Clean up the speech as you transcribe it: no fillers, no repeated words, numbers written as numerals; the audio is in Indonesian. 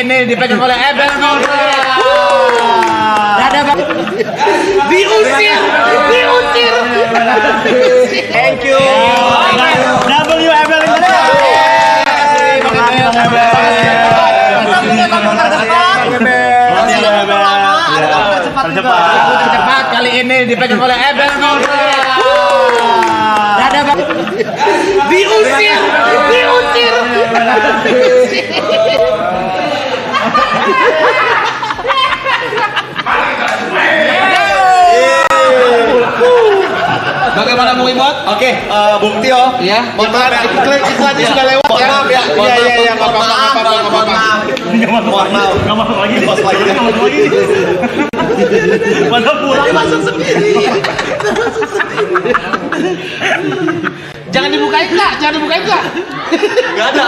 ini dipegang oleh Ebel Maulana. Diusir. Thank you. W Ebel Cepat kali ini dipegang oleh Ebel Maulana. Diusir. Bagaimana Bung Imot? Oke, Bung Tio. Iya. Mohon maaf, iklannya sudah lewat. Mohon maaf ya. Iya, nggak apa-apa. lagi. Bos lagi. Pada pulang masuk sendiri. Jangan dibukain kak. Nggak ada.